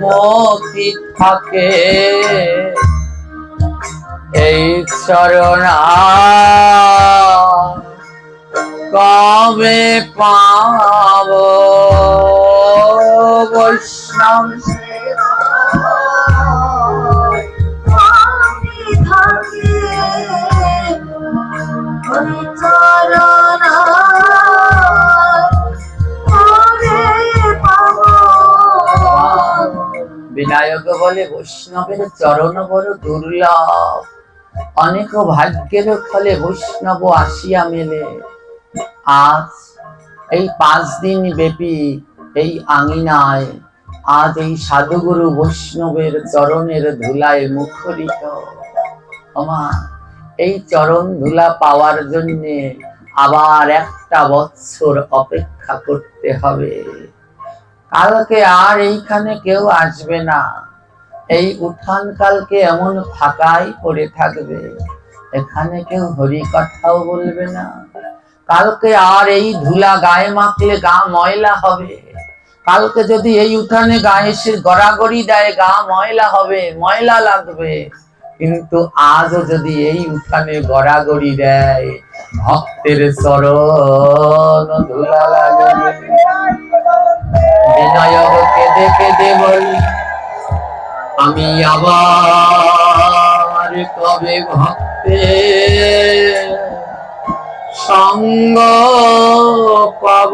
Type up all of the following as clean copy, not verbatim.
মতি থাকে এই চরণ কবে পাব বৈষ্ণব বিনায়ক বলে বৈষ্ণবের চরণ বড় দুর্লভ, অনেক ভাগ্যের ফলে বৈষ্ণব আসিয়া মেলে। আজ এই 5 দিন ব্যাপী এই আঙিনায় আজ এই সাধুগুরু বৈষ্ণবের চরণের ধুলায় মুখরিত। এই চরণ ধুলা পাওয়ার জন্য আবার 1টা বৎসর অপেক্ষা করতে হবে। কালকে আর এইখানে কেউ আসবে না, এই উঠান কালকে এমন ফাঁকাই পড়ে থাকবে, এখানে কেউ হরি কথাও বলবে না। কালকে আর এই ধুলা গায়ে মাখলে গা ময়লা হবে, কালকে যদি এই উঠানে গায়ে এসে গড়াগড়ি দেয় গা ময়লা হবে, ময়লা লাগবে। কিন্তু আজও যদি এই উঠানে গড়াগড়ি দেয় ভক্তের চরণ ধুলা লাগবে। বিনায়ককে দেখে দে বলি আমি আবার কবে ভক্তের সঙ্গ পাব,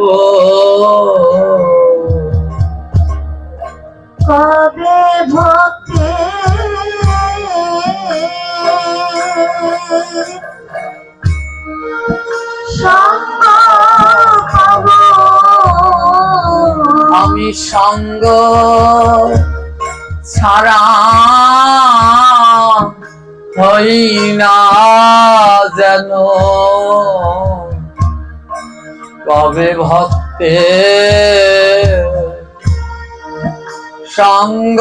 কবে ভক্তের সঙ্গ পাব। আমি সঙ্গ ছাড়া হই না যেন, কবে ভক্তের সঙ্গ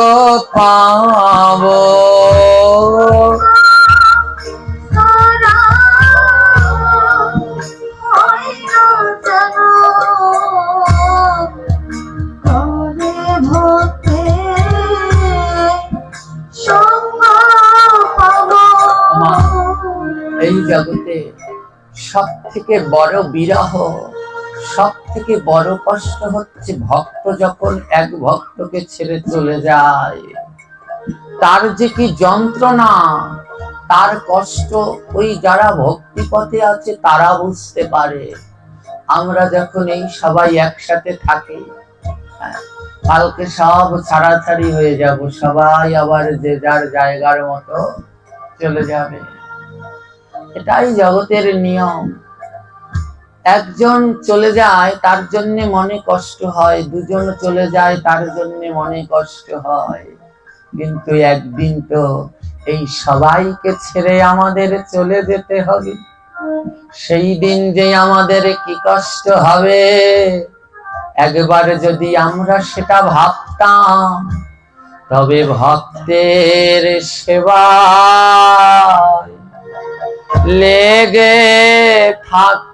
পাব। এই জগতে সব থেকে বড় বিরহ, সব থেকে বড় কষ্ট হচ্ছে ভক্ত যখন এক ভক্তকে ছেড়ে চলে যায়, তার যে কি যন্ত্রণা, তার কষ্ট ওই যারা ভক্তি পথে আছে তারা বুঝতে পারে। আমরা যখন এই সবাই একসাথে থাকি, কালকে সব ছাড়াছাড়ি হয়ে যাব, সবাই আবার যে যার জায়গার মতো চলে যাবে। এটাই জগতের নিয়ম। একজন চলে যায় তার জন্য মনে কষ্ট হয়, 2 জন চলে যায় তার জন্য মনে কষ্ট হয়, কিন্তু একদিন তো এই সবাইকে ছেড়ে আমাদের চলে যেতে হবে। সেই দিন যে আমাদের কি কষ্ট হবে, একবার যদি আমরা সেটা ভাবতাম তবে ভক্তের সেবা লেগে থাকতাম।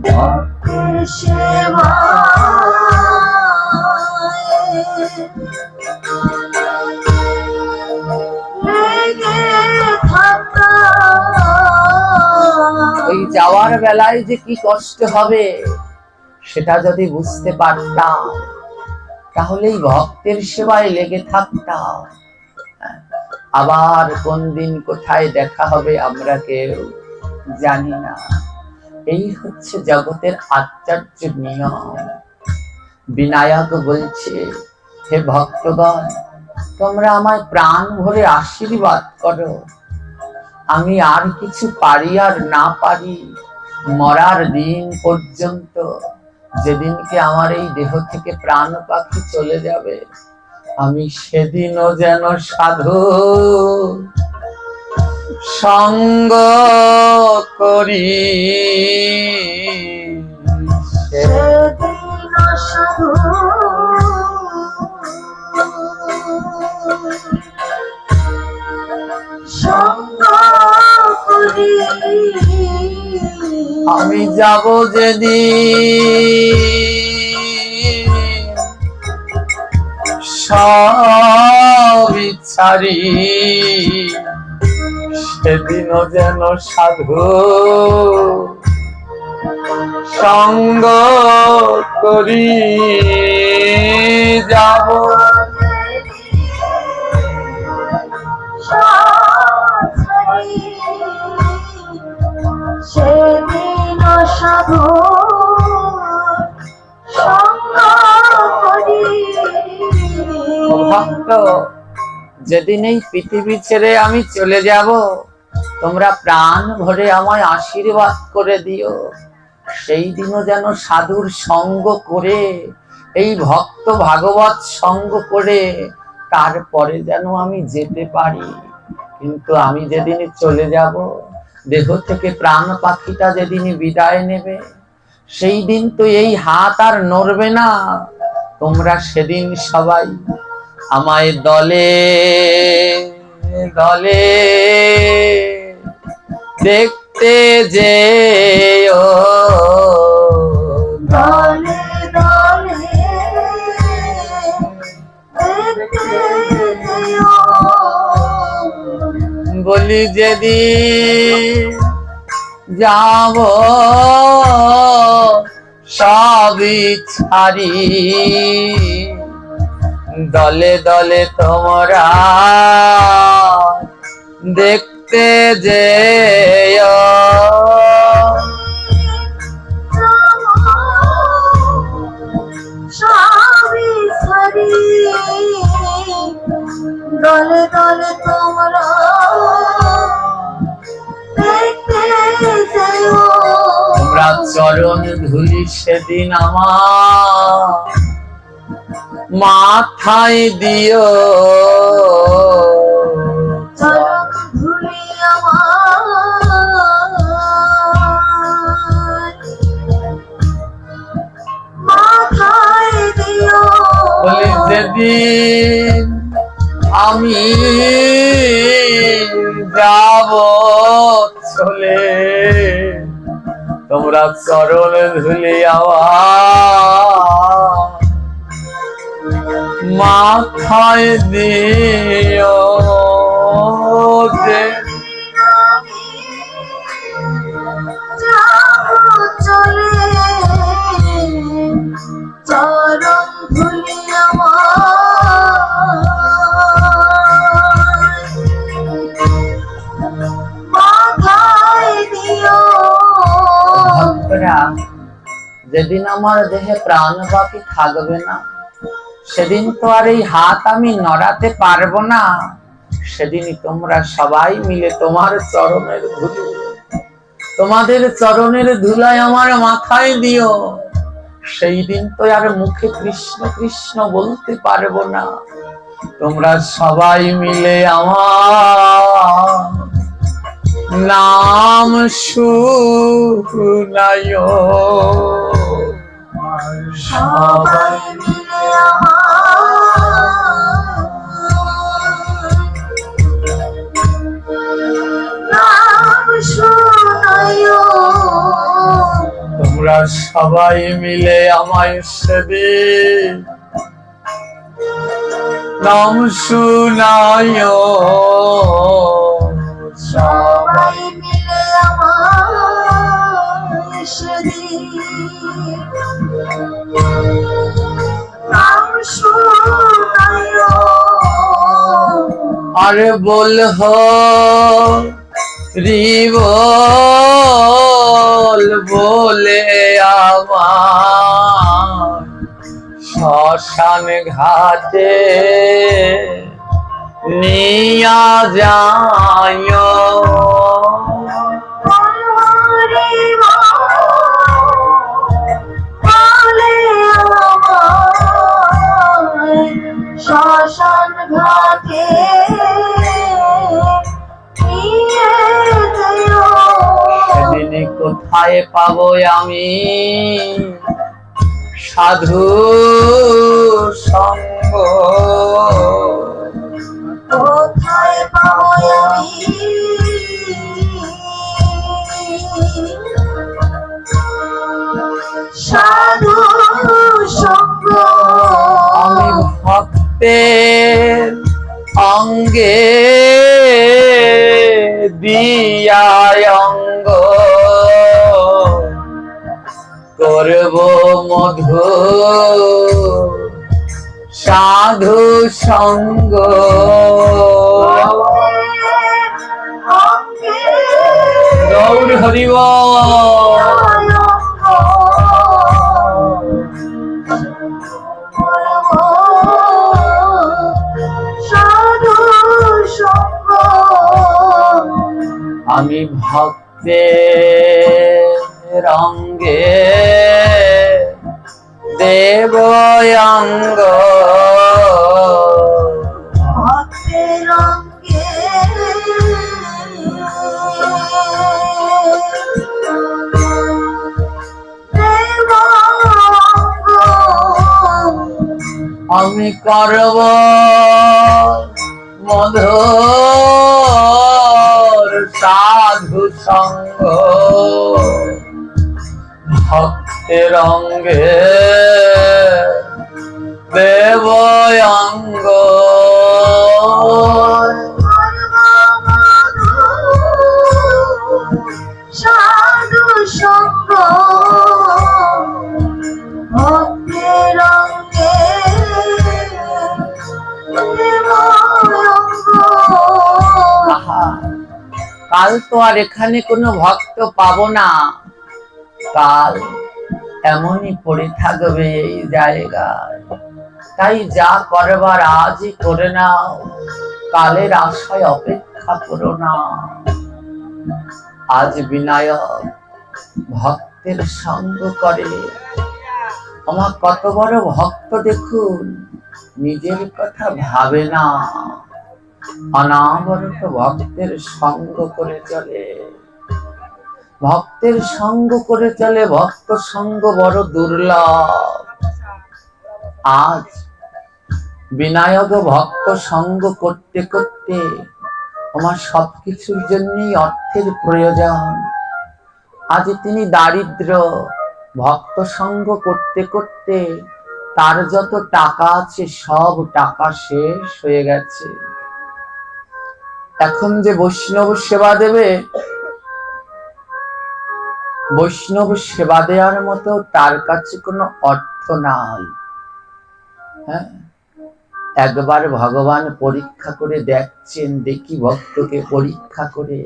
ভক্তের সেবা লেগে থাকতাম। ওই যাওয়ার বেলায় যে কি কষ্ট হবে সেটা যদি বুঝতে পারতাম তাহলেই ভক্তের সেবায় লেগে থাকতাম। আবার কোন দিন কোথায় দেখা হবে আমরা কেউ জানি না। এই হচ্ছে জগতের আশ্চর্য নিয়ম। বিনায়ক বলছে, হে ভক্তগণ, তোমরা আমায় প্রাণ ভরে আশীর্বাদ করো। আমি আর কিছু পারি আর না পারি, মরার দিন পর্যন্ত, যেদিনকে আমার এই দেহ থেকে প্রাণ পাখি চলে যাবে, আমি সেদিনও যেন সাধু সঙ্গ করি। সেদিন সাধু আমি যাব যেদিন ছাড়ি সেদিনও যেন সাধু সঙ্গ করি যাব। সেদিন সাধু সঙ্গ করি। ভক্ত, যেদিন এই পৃথিবী ছেড়ে আমি চলে যাব, তোমরা প্রাণ ভরে আমায় আশীর্বাদ করে দিও। সেই দিনও যেন সাধুর সঙ্গ করে, এই ভক্ত ভাগবত সঙ্গ করে তারপরে যেন আমি যেতে পারি। কিন্তু আমি যেদিন চলে যাব, দেহ থেকে প্রাণ পাখিটা যেদিন বিদায় নেবে, সেই দিন তো এই হাত আর নড়বে না। তোমরা সেদিন সবাই আমায় দলে দলে দেখতে যেও। দলে দলে দেখতে যেও। বলি যেদিন যাব সবই ছাড়ি, দলে দলে তোমরা দেখতে যেও। সবই ছাড়ি, দলে দলে তোমরা দেখতে যেও। তোমরা চরণ ধুলি সেদিন আমার মাথায় দিও। চরণ ধুলি আমার মাথায় দিও। বলি যেদিন আমি যাব চলে, তোমরা চরণ ধুলি আমার মাথায় দিও। যে যাব চলে, চরণ ধুলি মাথায় দিও। ভক্তরা, যেদিন আমার দেহে প্রাণ বাকি থাকবে না, সেদিন তো আর এই হাত আমি নড়াতে পারবো না। সেদিনই তোমরা সবাই মিলে তোমার চরণের ধুলি, তোমাদের চরণের ধুলায় আমার মাথায় দিও। সেই দিন তো আর মুখে কৃষ্ণ কৃষ্ণ বলতে পারবো না। তোমরা সবাই মিলে আমার নাম শুনাইও। সবাই মিলে নাম শোনায়ো। তোমরা সবাই মিলে আমায় সেদিন নাম শুনাইও। সবাই মিলে আমায় সেদিন নাম শোনায়ো। আরে বলহো রিবল বলে আমার শ্মশান ঘাটে নিয়া যাইও। শ্মশান ঘাটে নিয়ে যেও। সেদিন কোথায় পাবো আমি সাধু সঙ্গ? কোথায় পাবো আমি সাধু সঙ্গ? আমি ভক্তের অঙ্গে দিয়া অঙ্গ করব মধু সাধু সঙ্গ। গৌর হরিব আমি ভক্তের অঙ্গে দেব অঙ্গ ভক্তের অঙ্গে দেব অঙ্গ। আমি করব মধুর সাধু সঙ্গ ভক্তের অঙ্গে দেব অঙ্গ। সাধু সঙ্গ ভক্তের অঙ্গে দেব অঙ্গ। আহা, কাল তো আর এখানে কোনো ভক্ত পাবো না, কাল এমনই পড়ে থাকবে এই জায়গায়। তাই যা করবার আজই করে নাও, কালের আশায় অপেক্ষা করো না। আজ বিনায়ক ভক্তের সঙ্গ করে, আমার কত বড় ভক্ত দেখুন, নিজের কথা ভাবে না, অনাবরত ভক্তের সঙ্গ করে চলে, ভক্তের সঙ্গ করে চলে। ভক্ত সঙ্গ বড় দুর্লভ। আজ বিনায়ক ভক্ত সঙ্গ করতে করতে আমার সবকিছুর জন্যই অর্থের প্রয়োজন। আজ তিনি দারিদ্র, ভক্ত সঙ্গ করতে করতে তার যত টাকা আছে সব টাকা শেষ হয়ে গেছে। এখন যে বৈষ্ণব সেবা দেবে, বৈষ্ণব সেবা দেওয়ার মতো তার কাছে কোনো অর্থ নাই। হ্যাঁ, একবার ভগবান পরীক্ষা করে দেখছেন, দেখি ভক্তকে পরীক্ষা করে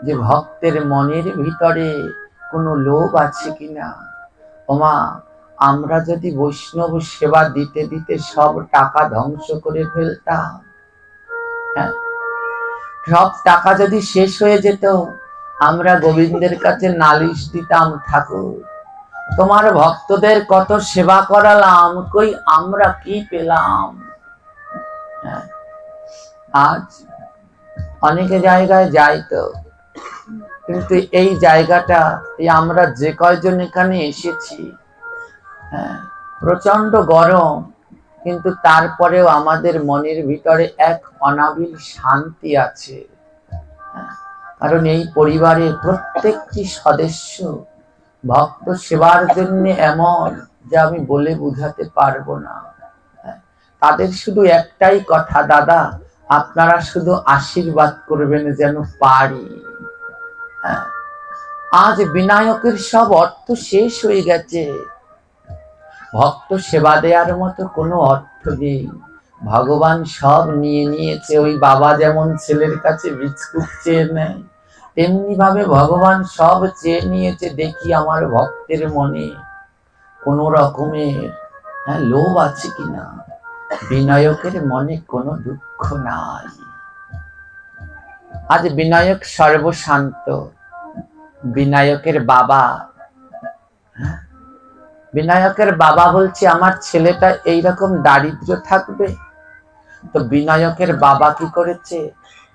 যে ভক্তের মনের ভিতরে কোনো লোভ আছে কিনা। ওমা, আমরা যদি বৈষ্ণব সেবা দিতে দিতে সব টাকা ধ্বংস করে ফেলতাম, হ্যাঁ, সব টাকা যদি শেষ হয়ে যেত, আমরা গোবিন্দের কাছে নালিশ দিতাম, ঠাকুর তোমার ভক্তদের কত সেবা করালাম, কই আমরা কি পেলাম। হ্যাঁ, আজ অনেকে জায়গায় যাই তো, কিন্তু এই জায়গাটা, এই আমরা যে কয়জন এখানে এসেছি, হ্যাঁ, প্রচন্ড গরম, কিন্তু তারপরেও আমাদের মনের ভিতরে এক অনাবিল শান্তি আছে। কারণ এই পরিবারের প্রত্যেকটি সদস্য ভক্ত সেবার জন্য এমন যে আমি বলে বুঝাতে পারবো না। তাদের শুধু একটাই কথা, দাদা আপনারা শুধু আশীর্বাদ করবেন যেন পারি। আজ বিনায়কের সব অর্থ শেষ হয়ে গেছে, ভক্ত সেবা দেওয়ার মতো কোনো অর্থ নেই। ভগবান সব নিয়ে নিয়েছে। ওই বাবা যেমন ছেলের কাছে বিস্কুট চেয়ে নেয়, তেমনি ভাবে ভগবান সব চেয়ে নিয়েছে। দেখি আমার ভক্তের মনে কোনো রকমের লোভ আছে কিনা। বিনায়কের মনে কোনো দুঃখ নাই। আজ বিনায়ক সর্বশান্ত। বিনায়কের বাবা, বিনায়কের বাবা বলছে আমার ছেলেটা এইরকম দারিদ্র থাকবে। তো বিনায়কের বাবা কি করেছে,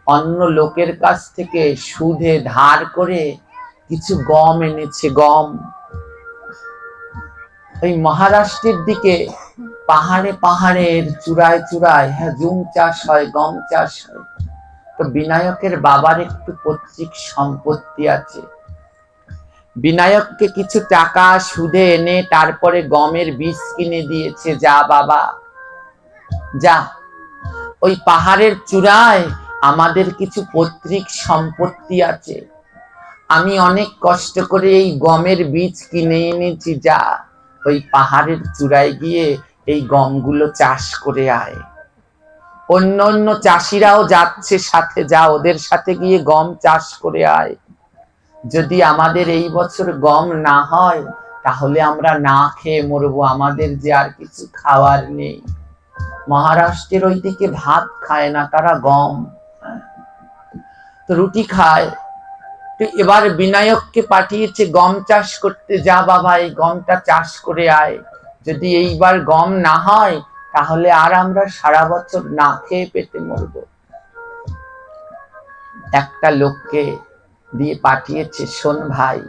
অন্য লোকের কাছ থেকে সুদে ধার করে কিছু গম এনেছে। গম ওই মহারাষ্ট্রের দিকে পাহাড়ে পাহাড়ের চূড়ায় চূড়ায় জুম চাষ হয়, গম চাষ হয়। তো বিনায়কের বাবার একটু পৈতৃক সম্পত্তি আছে। বিনায়ককে কিছু টাকা সুদে এনে তারপরে গমের বীজ কিনে দিয়েছে। যা বাবা যা, ওই পাহাড়ের চূড়ায় আমাদের কিছু পৈতৃক সম্পত্তি আছে। আমি অনেক কষ্ট করে এই গমের বীজ কিনে এনেছি, যা ওই পাহাড়ের চূড়ায় গিয়ে এই গমগুলো চাষ করে আয়। অন্য অন্য চাষিরাও যাচ্ছে সাথে, যা ওদের সাথে গিয়ে গম চাষ করে আয়। যদি আমাদের এই বছর গম না হয় তাহলে আমরা না খেয়ে মরবো, আমাদের যে আর কিছু খাওয়ার নেই। মহারাষ্ট্রের ওইদিকে ভাত খায় না, তারা গম তো রুটি খায়। তো এবার বিনায়ককে পাঠিয়েছে গম চাষ করতে, যা বাবা এই গমটা চাষ করে আয়। যদি এইবার গম না হয় তাহলে আর আমরা সারা বছর না খেয়ে পেটে মরব। একটা লোককে দিয়ে পাঠিয়েছে, শোন ভাই,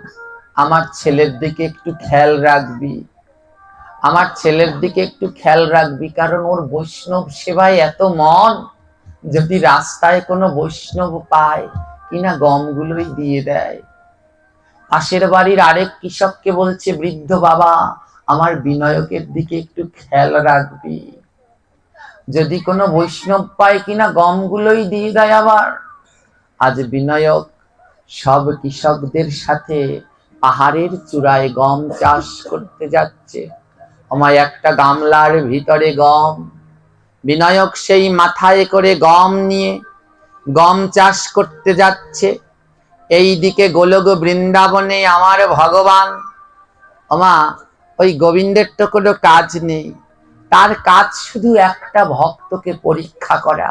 আমার ছেলের দিকে একটু খেয়াল রাখবি, আমার ছেলের দিকে একটু খেয়াল রাখবি, কারণ ওর বৈষ্ণব সেবায় এত মন, যদি রাস্তায় কোনো বৈষ্ণব পায় কিনা গমগুলোই দিয়ে দেয়। পাশের বাড়ির আরেক কৃষককে বলছে, বৃদ্ধ বাবা, আমার বিনায়কের দিকে একটু খেয়াল রাখবি, যদি কোনো বৈষ্ণব পায় কিনা গমগুলোই দিয়ে দেয়। আবার আজ বিনায়ক সব কৃষকদের সাথে পাহাড়ের চূড়ায় গম চাষ করতে যাচ্ছে। আমায় একটা গামলার ভিতরে গম, বিনায়ক সেই মাথায় করে গম নিয়ে গম চাষ করতে যাচ্ছে। এই দিকে গোলক বৃন্দাবনে আমার ভগবান, ওমা ওই গোবিন্দের তো কোনো কাজ নেই, তার কাজ শুধু একটা ভক্তকে পরীক্ষা করা।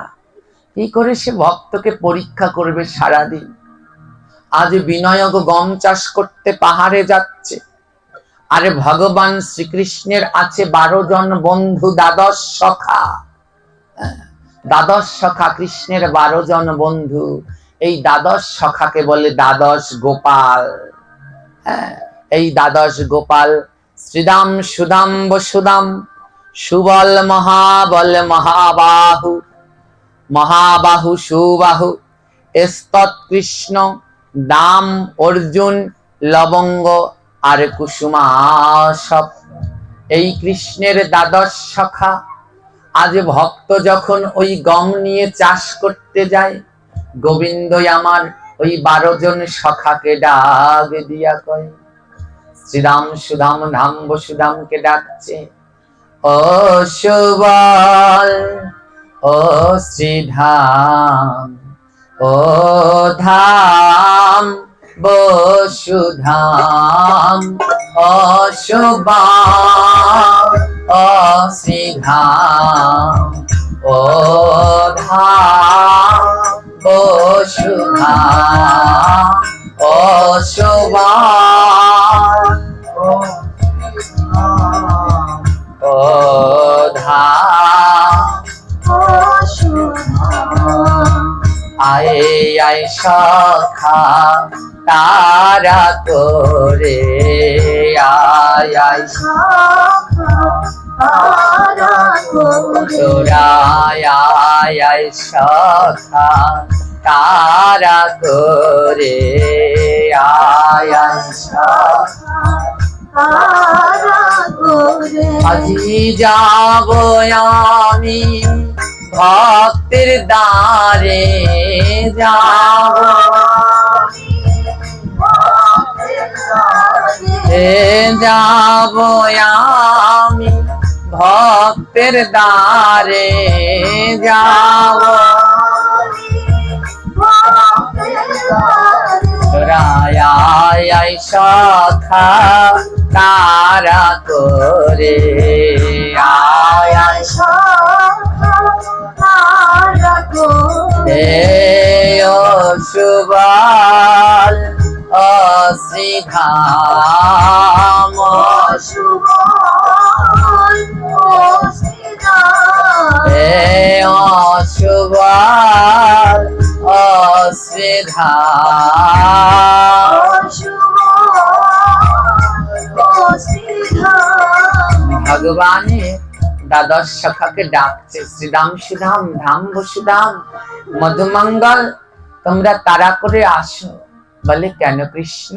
কি করে সে ভক্তকে পরীক্ষা করবে সারাদিন? আজ বিনায়ক গম চাষ করতে পাহাড়ে যাচ্ছে, আরে ভগবান শ্রীকৃষ্ণের আছে 12 জন বন্ধু, দ্বাদশ সখা। দ্বাদশ সখা কৃষ্ণের 12 জন বন্ধু, এই দ্বাদশ সখাকে বলে দ্বাদশ গোপাল। এই দ্বাদশ গোপাল শ্রীদাম সুদাম বসুদাম, সুবল মহাবল মহাবাহু, মহাবাহু সুবাহু, স্তৎ কৃষ্ণ দাম অর্জুন লবঙ্গ আর কুসুমাসব। এই কৃষ্ণের দ্বাদশ সখা। আজ ভক্ত যখন ওই গম নিয়ে চাষ করতে যায়, গোবিন্দই আমার ওই 12 জন সখাকে ডাক দিয়া কয়, শ্রীরাম সুদাম ধাম বসুদামকে ডাকছে, ও সুবল, ও শ্রীধাম, ও ধাম বসুধাম, ও সুবল, ও শ্রীধাম, ও ধাম বসুধাম, ও সুবল, ও ধাম, আয় আয় সখা তারা করে, আয় আয় তোরা, আয় আয় সখা তারা করে, আয় আয় আজি যাব আমি ভক্তের দ্বারে, যাব যাব আমি ভক্তের দ্বারে, যাব রায় সখা তারা করে, আয় ও সুবল, ও শ্রীধাম, ও সুবল, ও শ্রীধাম। ভগবানে দ্বাদশ সখাকে ডাকছে, শ্রীদাম সুধাম ধাম বসুধাম মধুমঙ্গল, তোমরা তাড়া করে আসো। বলে, কেন কৃষ্ণ?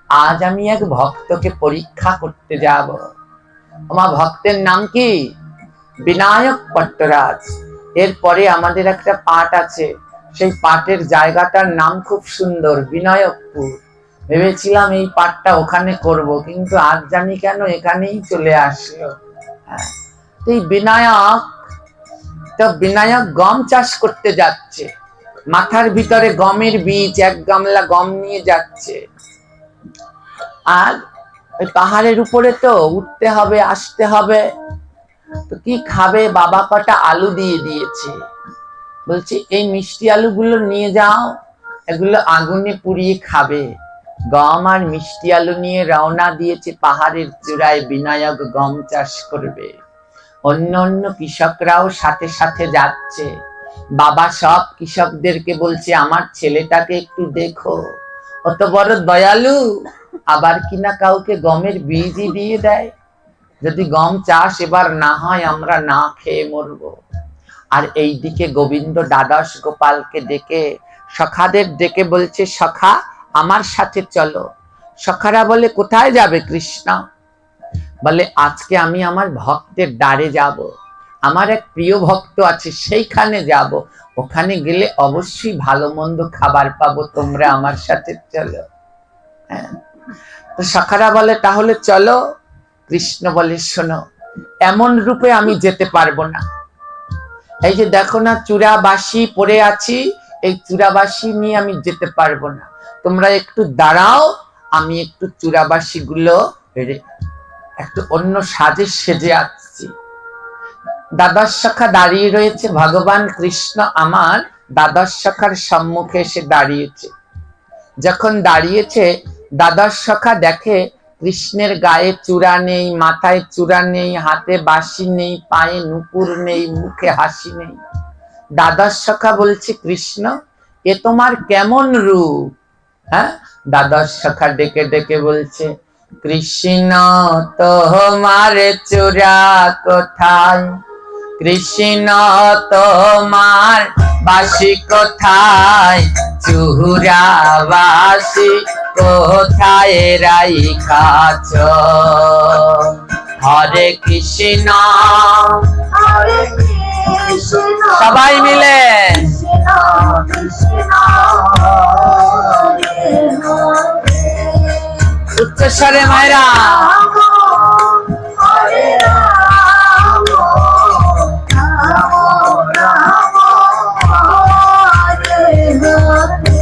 আজ আমি এক ভক্তকে পরীক্ষা করতে যাব। আমার ভক্তের নাম কি? বিনায়ক পট্টরাজ। এরপরে আমাদের একটা পাঠ আছে, সেই পাঠের জায়গাটার নাম খুব সুন্দর, বিনায়কপুর। ভেবেছিলাম এই পাঠটা ওখানে করব, কিন্তু আজ জানি কেন এখানেই চলে আসলো। হ্যাঁ, এই বিনায়ক গম চাষ করতে যাচ্ছে, মাথার ভিতরে গমের বীজ, 1 গামলা গম নিয়ে যাচ্ছে। আর ওই পাহাড়ের উপরে তো উঠতে হবে, আসতে হবে, তো কি খাবে? বাবা কটা আলু দিয়ে দিয়েছে, বলছে এই মিষ্টি আলুগুলো নিয়ে যাও, এগুলো আগুনে পুড়িয়ে খাবে। গম আর মিষ্টি আলু নিয়ে রওনা দিয়েছে পাহাড়ের চূড়ায় বিনায়ক গম চাষ করবে। অন্য অন্য কৃষকরাও সাথে সাথে যাচ্ছে। বাবা সব কৃষকদেরকে বলছে আমার ছেলেটাকে একটু দেখো, অত বড় দয়ালু, আবার কিনা কাউকে গমের বীজই দিয়ে দেয়। যদি গম চাষ এবার না হয় আমরা না খেয়ে মরবো। আর এইদিকে গোবিন্দ দ্বাদশ গোপালকে ডেকে, সখাদের ডেকে বলছে সখা আমার সাথে চলো। সখারা বলে কোথায় যাবে কৃষ্ণ? বলে আজকে আমি আমার ভক্তের দ্বারে যাব, আমার এক প্রিয় ভক্ত আছে সেইখানে যাব, ওখানে গেলে অবশ্যই ভালো মন্দ খাবার পাবো, তোমরা আমার সাথে চলো। হ্যাঁ, তো সখারা বলে তাহলে চলো। কৃষ্ণ বলে শোনো, এমন রূপে আমি যেতে পারবো না। এই যে দেখো না চূড়াবাসী পড়ে আছি, এই চূড়াবাসী নিয়ে আমি যেতে পারবো না, তোমরা একটু দাঁড়াও, আমি একটু চূড়াবাসী গুলো একটু অন্য সাজে সেজে আসছি। দ্বাদশ সখা দাঁড়িয়ে রয়েছে, ভগবান কৃষ্ণ আমার দ্বাদশ সখার সম্মুখে এসে দাঁড়িয়েছে। যখন দাঁড়িয়েছে দ্বাদশ সখা দেখে কৃষ্ণের গায়ে চূড়া নেই, মাথায় চূড়া নেই, হাতে বাঁশি নেই, পায়ে নুপুর নেই, মুখে হাসি নেই। দ্বাদশ সখা বলছে কৃষ্ণ এ তোমার কেমন রূপ? হ্যাঁ, দ্বাদশ সখা ডেকে ডেকে বলছে কৃষ্ণ তোমার চূড়া কোথায়, কৃষ্ণ তোমার বাঁশি কোথায়, চূড়াবাসী কোথায় রাইখাছ? হরে কৃষ্ণ হরে কৃষ্ণ সবাই মিলে কৃষ্ণ কৃষ্ণ হরে হরে উচ্চস্বরে মায়েরা রাম হরে রাম রাম রাম হরে হরে।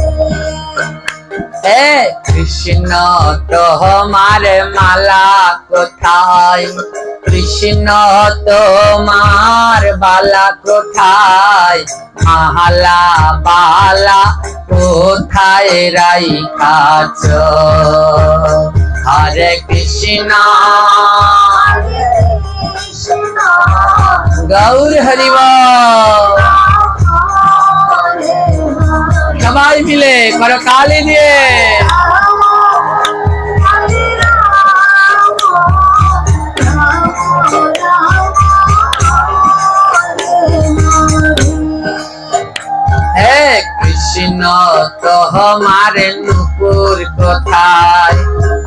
হে কৃষ্ণ তোমার মালা কোথায়, কৃষ্ণ তোমার বালা কোথায়, মালা বালা কোথায় রাইখাছ? হরে কৃষ্ণ হরে কৃষ্ণ গৌর হরি বল। হরে হরে সবাই মিলে করো তালি দিয়ে হরে রাম রাম রাম হরে হরে। হে কৃষ্ণ তোমার নুপুর কোথায়,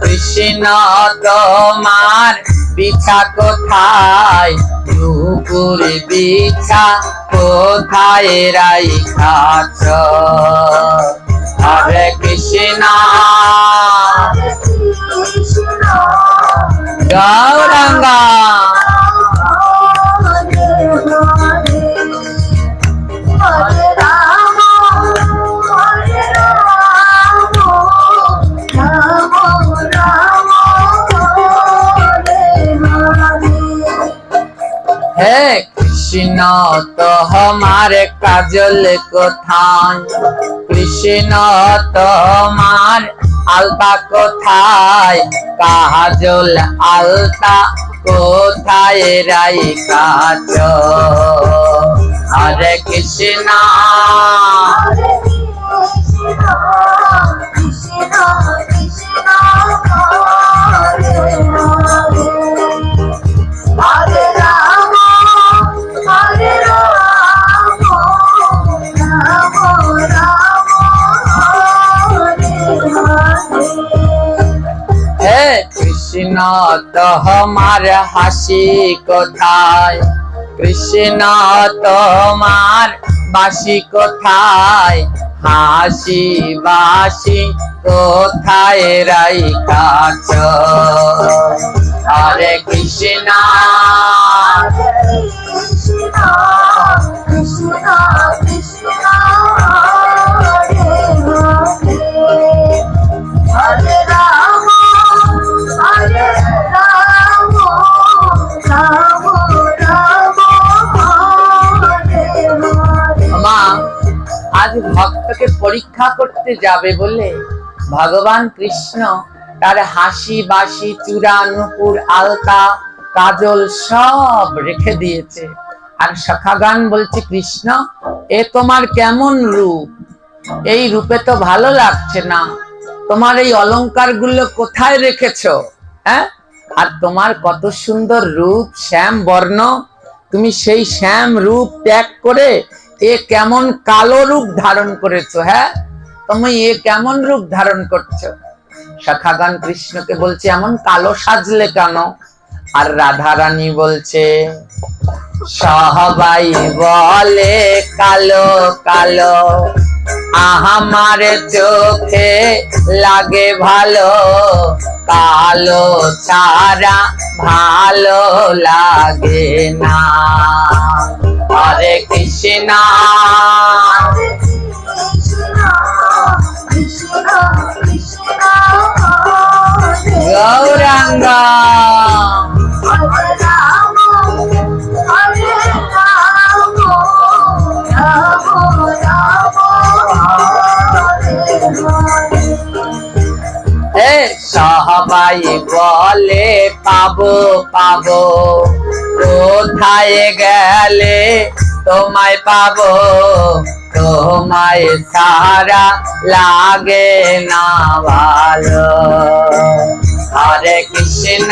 কৃষ্ণ তোমার বিছা কোথায়, নুপুর বিছা কোথায় রাইখাছ? হরে কৃষ্ণ হরে কৃষ্ণ গৌরাঙ্গা হরে হরে হরে রাম হরে রাম রাম রাম হরে হরে। হে কৃষ্ণ তোমার কাজল কোথায়, কৃষ্ণ তোমার আলতা কোথায়, কাজল আলতা কোথায় রাইখাছ? হরে কৃষ্ণ হরে কৃষ্ণ কৃষ্ণ কৃষ্ণ হরে হরে হরে রাম হরে রাম রাম রাম হরে হরে। হে কৃষ্ণ তোমার হাসি কোথায়, কৃষ্ণ তোমার বাসি কোথায়, হাসি বাসি কোথায় রাইখাছ। হরে কৃষ্ণ কৃষ্ণ কৃষ্ণ হরে হরে, হরে রাম হরে রাম, রাম রাম হরে হরে। মা আজ ভক্তকে পরীক্ষা করতে যাবে বলে ভগবান কৃষ্ণ তার হাসি বাসি চূড়া নুপুর আলতা কাজল সব রেখে দিয়েছে। আর সখাগান বলছে, কৃষ্ণ এ তোমার কেমন রূপ, এই রূপে তো ভালো লাগছে না, তোমার এই অলংকার গুলো কোথায় রেখেছো? হ্যাঁ, আর তোমার কত সুন্দর রূপ, শ্যাম বর্ণ, তুমি সেই শ্যাম রূপ ত্যাগ করে এ কেমন কালো রূপ ধারণ করেছো। হ্যাঁ, তুমি এ কেমন রূপ ধারণ করছো? সখাগান কৃষ্ণকে বলছে, এমন কালো সাজলে কেন? আর রাধা রানী বলছে, সবাই বলে কালো কালো, আমার চোখে লাগে ভালো, কালো ছাড়া ভালো লাগে না। হরে কৃষ্ণ কৃষ্ণ কৃষ্ণ হরে গৌরাঙ্গ। হরে রাম হরে রাম, রাম রাম হরে হরে। এ সবাই বলে পাবো পাবো, কোথায় গেলে তোমায় পাবো, তোমায় সারা লাগে না ভালো। হরে কৃষ্ণ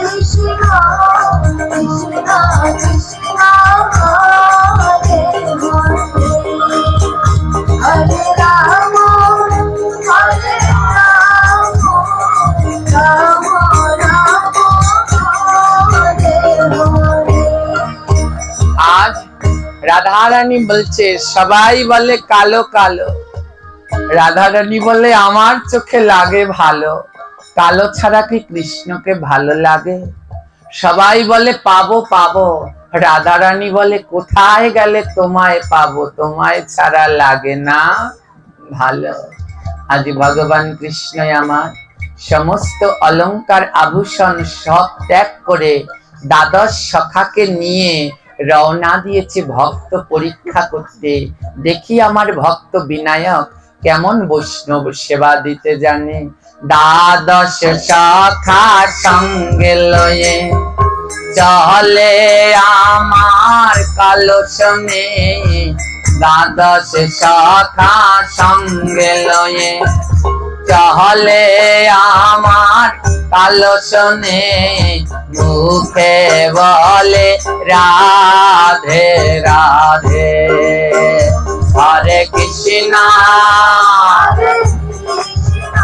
কৃষ্ণ কৃষ্ণ কৃষ্ণ হরে হরে, হরে রাম হরে রাম, রাম রাম হরে হরে। আজ রাধা রানী বলছে, সবাই বলে কালো কালো, রাধা রানী বলে আমার চোখে লাগে ভালো, কালো ছাড়া কি কৃষ্ণকে ভালো লাগে? সবাই বলে পাবো পাবো, রাধা রানী বলে কোথায় গেলে তোমায় পাবো, তোমায় ছাড়া লাগে না ভালো। আজ ভগবান কৃষ্ণ আমার সমস্ত অলংকার আভূষণ সব ত্যাগ করে দ্বাদশ সখাকে নিয়ে রওনা দিয়েছে ভক্ত পরীক্ষা করতে। দেখি আমার ভক্ত বিনায়ক কেমন বৈষ্ণব সেবা দিতে জানে। দ্বাদশ সখা সঙ্গে লয়ে চলে আমার কালসনে, দ্বাদশ সখা সঙ্গে লয়ে চলে আমার কালসনে, মুখে বলে রাধে রাধে। হরে কৃষ্ণ হরে কৃষ্ণ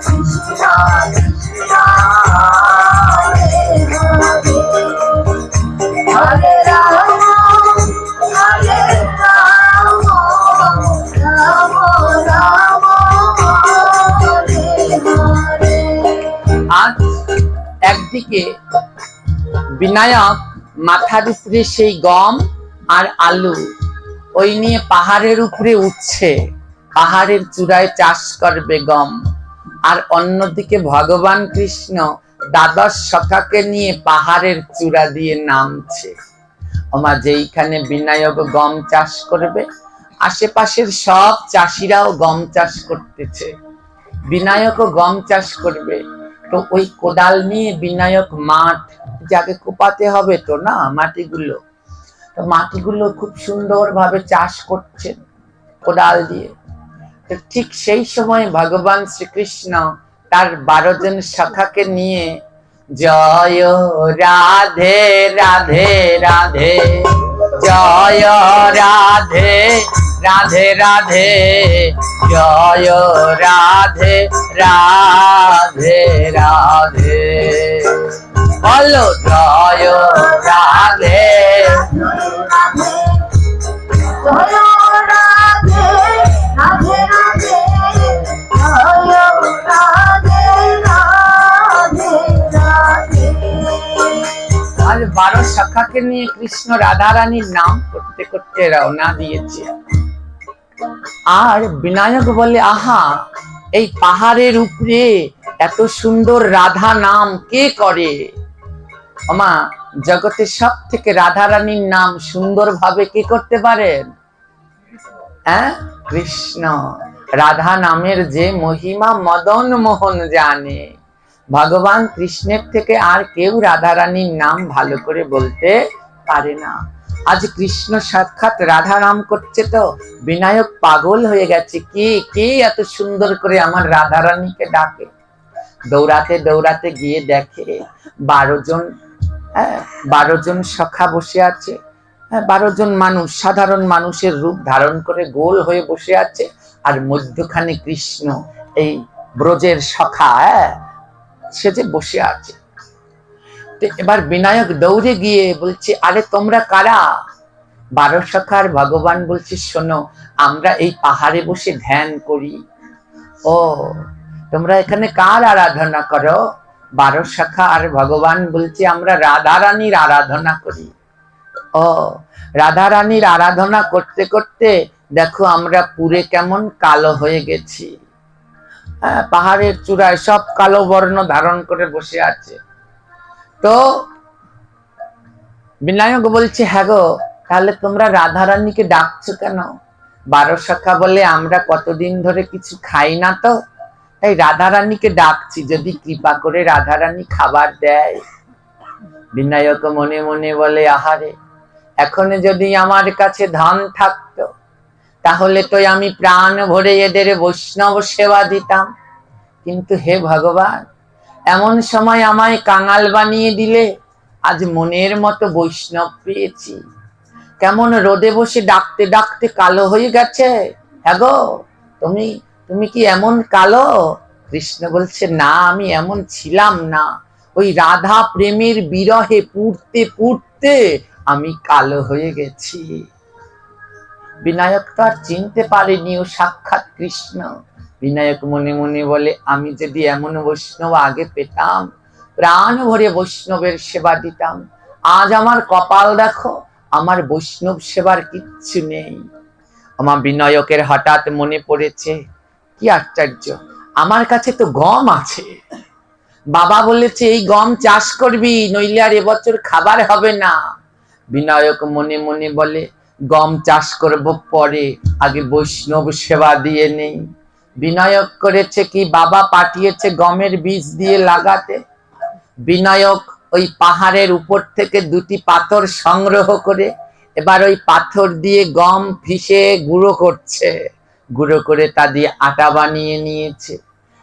কৃষ্ণ কৃষ্ণ হরে হরে, হরে রাম হরে রাম, রাম রাম হরে হরে। আজ একদিকে বিনায়ক মাথার উপরে সেই গম আর আলু ওই নিয়ে পাহাড়ের উপরে উঠছে, পাহাড়ের চূড়ায় চাষ করবে গম। আর অন্যদিকে ভগবান কৃষ্ণ দ্বাদশ সখাকে নিয়ে পাহাড়ের চূড়া দিয়ে নামছে। ওমা, যেইখানে বিনায়ক গম চাষ করবে আশেপাশের সব চাষিরাও গম চাষ করতেছে, বিনায়কও গম চাষ করবে। তো ওই কোদাল নিয়ে বিনায়ক মাঠ যাকে কোপাতে হবে তো না, মাটিগুলো, তো মাটিগুলো খুব সুন্দরভাবে চাষ করছেন কোদাল দিয়ে। তো ঠিক সেই সময় ভগবান শ্রীকৃষ্ণ তার 12 জন সখাকে নিয়ে জয় রাধে রাধে রাধে, জয় রাধে রাধে রাধে, জয় রাধে রাধে রাধে। বলো জয় রাধে। জয় রাধে রাধে রাধে জয় রাধে রাধে রাধে। আজ 12 সখাকে নিয়ে কৃষ্ণ রাধারানীর নাম করতে করতে রওনা দিয়েছে। আর বিনায়ক বলে, আহা, এই পাহাড়ের উপরে এত সুন্দর রাধা নাম কে করে? আমা, জগতে সব থেকে রাধারানীর নাম সুন্দর ভাবে কে করতে পারেন? হ্যাঁ, কৃষ্ণ। রাধা নামের যে মহিমা মদন মোহন জানে। ভগবান কৃষ্ণের থেকে আর কেউ রাধারানীর নাম ভালো করে বলতে পারে না। আজ কৃষ্ণ সাক্ষাৎ রাধা নাম করছে তো বিনায়ক পাগল হয়ে গেছে। কে এত সুন্দর করে আমার রাধারানীকে ডাকে? দৌড়াতে দৌড়াতে গিয়ে দেখে 12 জন সখা বসে আছে। 12 জন মানুষ, সাধারণ মানুষের রূপ ধারণ করে গোল হয়ে বসে আছে। আর মধ্যখানে কৃষ্ণ, এই ব্রজের সখা সে যে বসে আছে। এবার বিনায়ক দৌড়ে গিয়ে বলছে, আরে তোমরা কারা? 12 সখার ভগবান বলছে, শোনো, আমরা এই পাহাড়ে বসে ধ্যান করি। ও, তোমরা এখানে কার আরাধনা করো? 12 সখা আর ভগবান বলছে, আমরা রাধারানীর আরাধনা করি। ও, রাধারানীর আরাধনা করতে করতে দেখো আমরা পুরে কেমন কালো হয়ে গেছি। পাহাড়ের চূড়ায় সব কালো বর্ণ ধারণ করে বসে আছে। তো বিনায়ক বলছে, হ্যাঁ গো, তাহলে তোমরা রাধারানীকে ডাকছো কেন? 12 সখা বলে, আমরা কতদিন ধরে কিছু খাই না তো, তাই রাধারানীকে ডাকছি, যদি কৃপা করে রাধারানী খাবার দেয়। বিনায়ক মনে মনে বলে, আহারে, এখন যদি আমার কাছে ধন থাকতো তাহলে তো আমি প্রাণ ভরে এদের বৈষ্ণব সেবা দিতাম। কিন্তু হে ভগবান, এমন সময় আমায় কাঙাল বানিয়ে দিলে। আজ মনের মতো বৈষ্ণব পেয়েছি, কেমন রোদে বসে ডাকতে ডাকতে কালো হয়ে গেছে। হ্যাঁ গো, তুমি কি এমন কালো? কৃষ্ণ বলছে, না, আমি এমন ছিলাম না। ওই রাধা প্রেমের বিরহে পুড়তে পুড়তে আমি কালো হয়ে গেছি। বিনায়ক তো আর চিনতে পারেনি ও সাক্ষাৎ কৃষ্ণ। বিনায়ক মনে মনে বলে, আমি যদি এমন বৈষ্ণব আগে পেতাম, প্রাণ ভরে বৈষ্ণবের সেবা দিতাম। আজ আমার কপাল দেখো, আমার বৈষ্ণব সেবার কিচ্ছু নেই। আমার বিনায়কের হঠাৎ মনে পড়েছে, কি আশ্চর্য, আমার কাছে তো গম আছে। বাবা বলেছে এই গম চাষ করবি, নইলে আর এবছর খাবার হবে না। বিনায়ক মনে মনে বলে, গম চাষ করব পরে, আগে বৈষ্ণব সেবা দিয়ে নেই। বিনায়ক করেছে কি, বাবা পাঠিয়েছে গমের বীজ দিয়ে লাগাতে। বিনায়ক ওই পাহাড়ের উপর থেকে 2টি পাথর সংগ্রহ করে এবার ওই পাথর দিয়ে গম ফিসে গুঁড়ো করছে। গুঁড়ো করে তা দিয়ে আটা বানিয়ে নিয়েছে।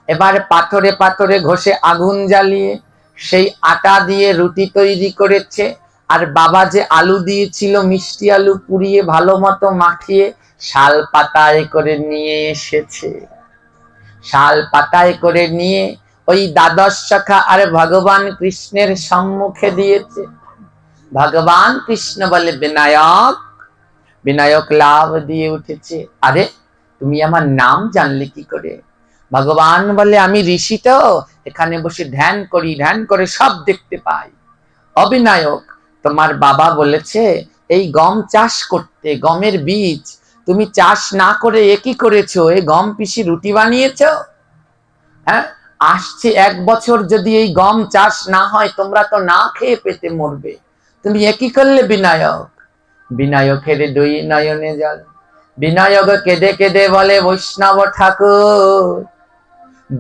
এবার পাথরে পাথরে ঘষে আগুন জ্বালিয়ে সেই আটা দিয়ে রুটি তৈরি করেছে। আর বাবা যে আলু দিয়েছিল, মিষ্টি আলু পুড়িয়ে ভালো মতো মাখিয়ে শাল পাতায় করে নিয়ে এসেছে। শাল পাতায় করে নিয়ে ওই 12 সখা আর ভগবান কৃষ্ণের সম্মুখে দিয়েছে। ভগবান কৃষ্ণ বলে, বিনায়ক। বিনায়ক লাভ দিয়ে উঠেছে, আরে তুমি আমার নাম জানলে কি করে? ভগবান বলে, আমি ঋষি তো, এখানে বসে ধ্যান করি, ধ্যান করে সব দেখতে পাই। অবিনায়ক, তোমার বাবা বলেছে এই গম চাষ করতে, গমের বীজ। তুমি চাষ না করে এ কি করেছো? এই গম পিষে রুটি বানিয়েছো। হ্যাঁ, আসছে 1 বছর যদি এই গম চাষ না হয়, তোমরা তো না খেয়ে পেতে মরবে। তুমি এ কি করলে বিনায়ক? বিনায়কের 2 নয়নে জল। বিনায়ক কেঁদে কেঁদে বলে, বৈষ্ণব ঠাকুর,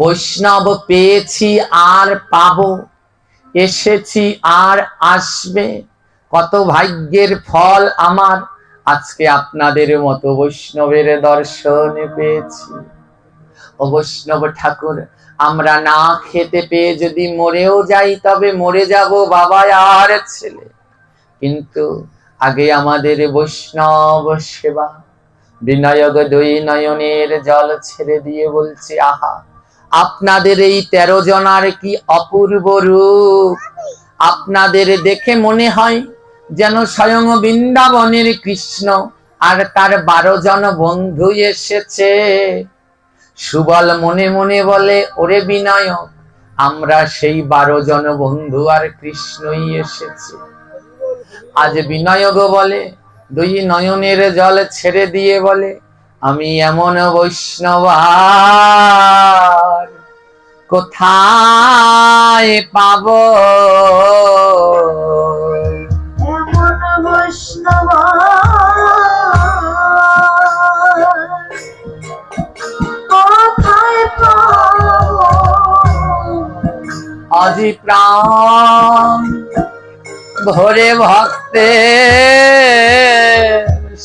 বৈষ্ণব পেয়েছি আর পাবো, এসেছি আর আসবে, কত ভাগ্যের ফল আমার, আজকে আপনাদের মতো বৈষ্ণবের দর্শন পেয়েছি। ও বৈষ্ণব ঠাকুর, আমরা না খেতে পেয়ে যদি মরেও যাই, তবে মরে যাব বাবা আর ছেলে, কিন্তু আগে আমাদের বৈষ্ণব সেবা। বিনায়ক 2 নয়নের জল ছেড়ে দিয়ে বলছে, আহা, আপনাদের এই 13 জনার কি অপূর্ব রূপ। আপনাদের দেখে মনে হয় যেন স্বয়ং বৃন্দাবনের কৃষ্ণ আর তার 12 জন বন্ধু এসেছে। সুবল মনে মনে বলে, ওরে বিনায়ক, আমরা সেই 12 জন বন্ধু আর কৃষ্ণই এসেছে। আজ বিনায়ক বলে, 2 নয়নের জল ছেড়ে দিয়ে বলে, আমি এমন বৈষ্ণব আর কোথায় পাবো? এমন বৈষ্ণব কোথায় পাবো? আজি প্রাণ ভরে ভক্তে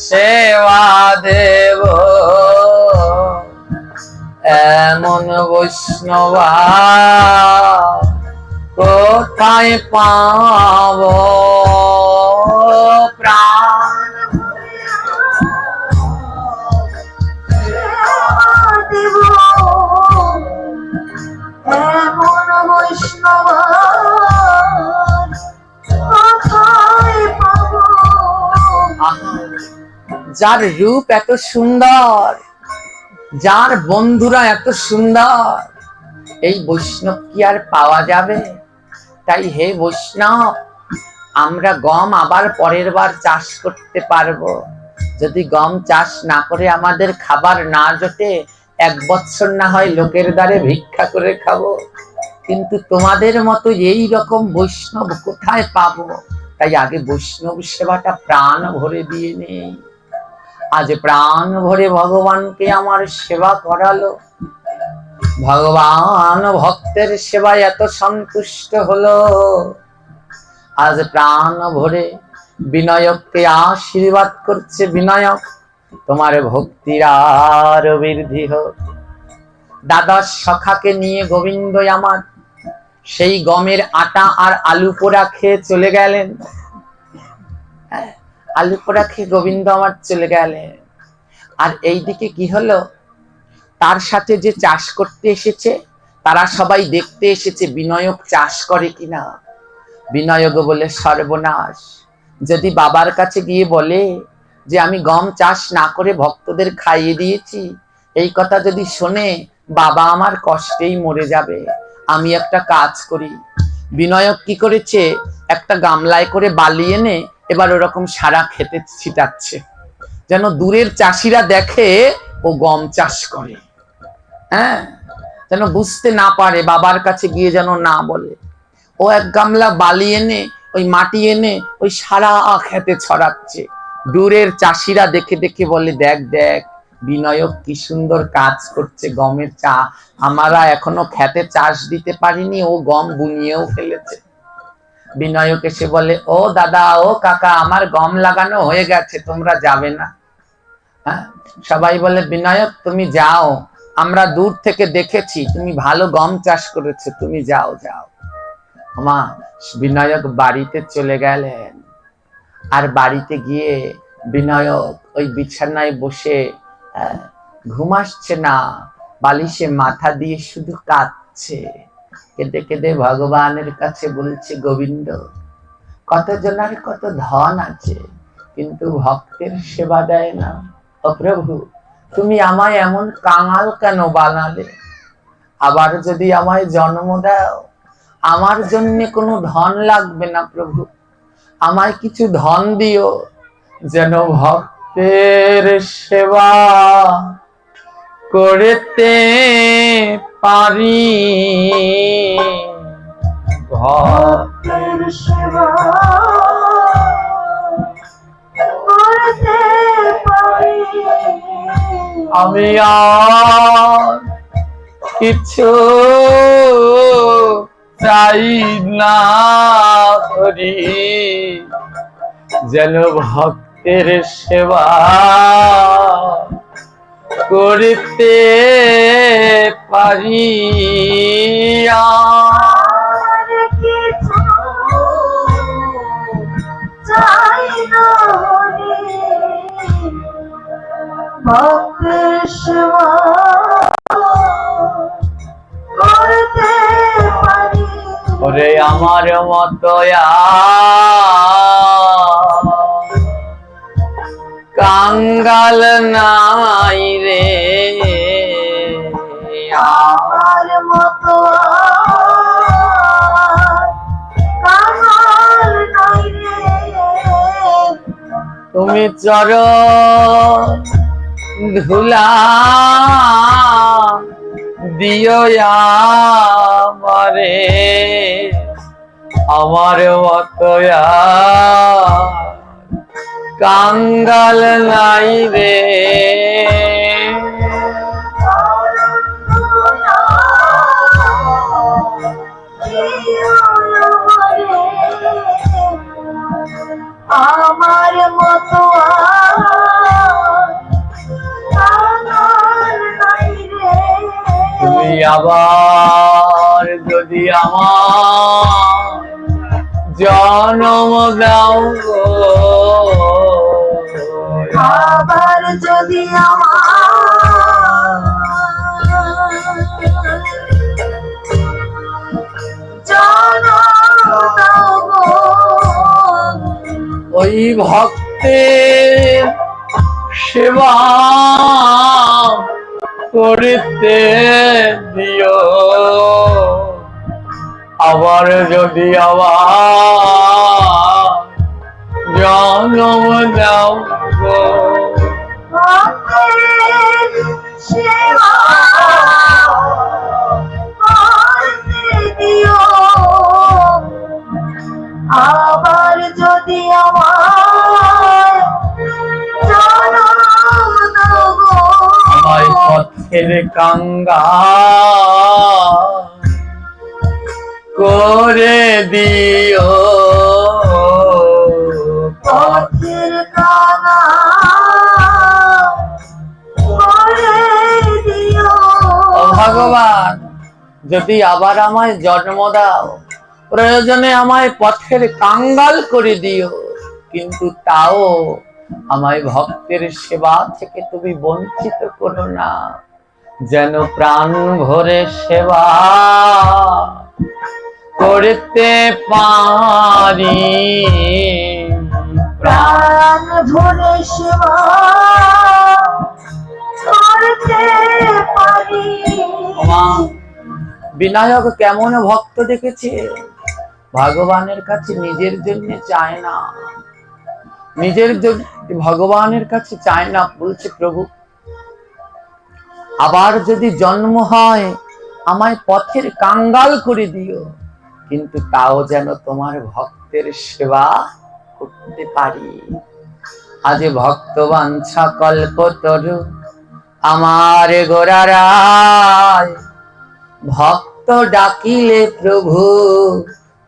সেবা দেব, এমন বৈষ্ণব কোথায় পাব? প্রাণ দেব এমন বৈষ্ণব কোথায় পাবো? আহা, যার রূপ এত সুন্দর, যার বন্ধুরা এত সুন্দর, এই বৈষ্ণব কি আর পাওয়া যাবে? তাই হে বৈষ্ণব, আমরা গম আবার পরের বার চাষ করতে পারবো। যদি গম চাষ না করে আমাদের খাবার না জোটে, 1 বছর না হয় লোকের দ্বারে ভিক্ষা করে খাবো, কিন্তু তোমাদের মতো এই রকম বৈষ্ণব কোথায় পাবো? তাই আগে বৈষ্ণব সেবাটা প্রাণ ভরে দিয়ে নেই। আজ প্রাণ ভরে ভগবানকে আমার সেবা করালো, ভগবান ভক্তের সেবায় এত সন্তুষ্ট হলো। আজ প্রাণ ভরে বিনায়ককে আশীর্বাদ করছে, বিনায়ক তোমার ভক্তির আর বৃদ্ধি হোক। দ্বাদশ সখাকে নিয়ে গোবিন্দ আমার সেই গমের আটা আর আলু পোড়া খেয়ে চলে গেলেন। আলু পোড়া খেয়ে গোবিন্দ আমার চলে গেলেন। আর এইদিকে কি হলো, তার সাথে যে চাষ করতে এসেছে তারা সবাই দেখতে এসেছে বিনায়ক চাষ করে কিনা। বিনায়ক বলে, সর্বনাশ, যদি বাবার কাছে গিয়ে বলে যে আমি গম চাষ না করে ভক্তদের খাইয়ে দিয়েছি, এই কথা যদি শোনে বাবা আমার কষ্টেই মরে যাবে। আমি একটা কাজ করি। বিনায়ক কি করেছে, একটা গামলায় করে বালি এনে এবার ওরকম সারা খেতে ছিটাচ্ছে, যেন দূরের চাষিরা দেখে ও গম চাষ করে। হ্যাঁ, যেন বুঝতে না পারে, বাবার কাছে গিয়ে যেন না বলে। ও 1 গামলা বালি এনে, ওই মাটি এনে ওই সারা খেতে ছড়াচ্ছে। দূরের চাষিরা দেখে দেখে বলে, দেখ দেখ বিনায়ক কি সুন্দর কাজ করছে গমের চা, আমরা এখনো খেতে চাষ দিতে পারিনি, ও গম বুনিয়েও ফেলেছে। বিনায়ক এসে বলে, ও দাদা, ও কাকা, আমার গম লাগানো হয়ে গেছে, তোমরা যাবে না? হ্যাঁ, সবাই বলে, বিনায়ক তুমি যাও, আমরা দূর থেকে দেখেছি তুমি ভালো গম চাষ করেছো, তুমি যাও যাও। মা, বিনায়ক বাড়িতে চলে গেলেন। আর বাড়িতে গিয়ে বিনায়ক ওই বিছানায় বসে ঘুম আসছে না, বালিশে মাথা দিয়ে শুধু কাঁদছে। কেঁদে কেঁদে ভগবানের কাছে বলছে, গোবিন্দ, কতজনের কত ধন আছে কিন্তু ভক্তের সেবা দেয় না। ও প্রভু, তুমি আমায় এমন কাঙাল কেন বানালে? আবার যদি আমায় জন্ম দাও, আমার জন্য কোনো ধন লাগবে না প্রভু, আমায় কিছু ধন দিও, যেন ভক্তের সেবা করতে পারি। ভক্তের সেবা করতে পারি। আমি আর কিছু চাই না করি, যেন ভক্তের সেবা করতে পারি। আর কিছু চাই না রে, ভক্তের সেবা করতে পারি। ওরে আমার আমার মতো কাঙ্গাল নাই রে, আমার মতো কাঙাল নাই রে। তুমি চরণ ধুলা দিও আমারে, আমার মতো কাঙ্গাল নাই রে। আমার মতো কাঙাল নাই রে। তুমি আবার যদি আমার জন্ম দাও গো, আবার যদি আমার জনম দাও গো, ওই ভক্তের সেবা করতে দিও, আবার যদি আবার জন্ম দাও গো, ভক্তের সেবা করতে দিও, আবার যদি আমার জনম দাও গো, আমায় পথের কাঙ্গা করে দিও, পথের কাঙাল করে দিও। ও ভগবান, যদি আবার আমায় জন্ম দাও, প্রয়োজনে আমায় পথের কাঙ্গাল করে দিও, কিন্তু তাও আমায় ভক্তের সেবা থেকে তুমি বঞ্চিত করো না, যেন প্রাণ ভরে সেবা করতে পারি, প্রাণ ভরে সেবা করতে পারি। মা, বিনায়ক কেমন ভক্ত দেখেছে, ভগবানের কাছে নিজের জন্য চায় না, নিজের জন্য ভগবানের কাছে চায় না, বলছে প্রভু আবার যদি জন্ম হয় আমায় পথের কাঙ্গাল করে দিও, কিন্তু তাও যেন তোমার ভক্তের সেবা করতে পারি। আজ ভক্ত বাঞ্ছা কল্পতরু আমার গোরারায়, ভক্ত ডাকিলে প্রভু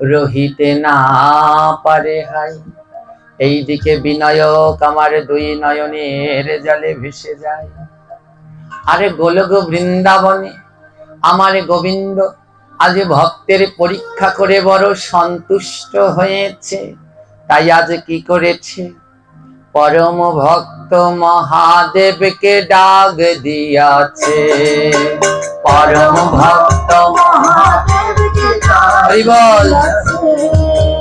রহিতে না পারে হাই। এইদিকে বিনায়ক আমার দুই নয়নের জলে ভেসে যায়, আরে গোলক বৃন্দাবনে আমার গোবিন্দ আজ ভক্তের পরীক্ষা করে বড় সন্তুষ্ট হয়েছে, তাই আজ কি করেছে, পরম ভক্ত মহাদেবকে ডাক দিয়াছে, পরম ভক্ত মহাদেবকে হরি বল, ডাক দিয়াছে।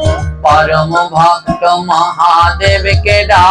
পরম ভক্ত মহাদেবকে ডাক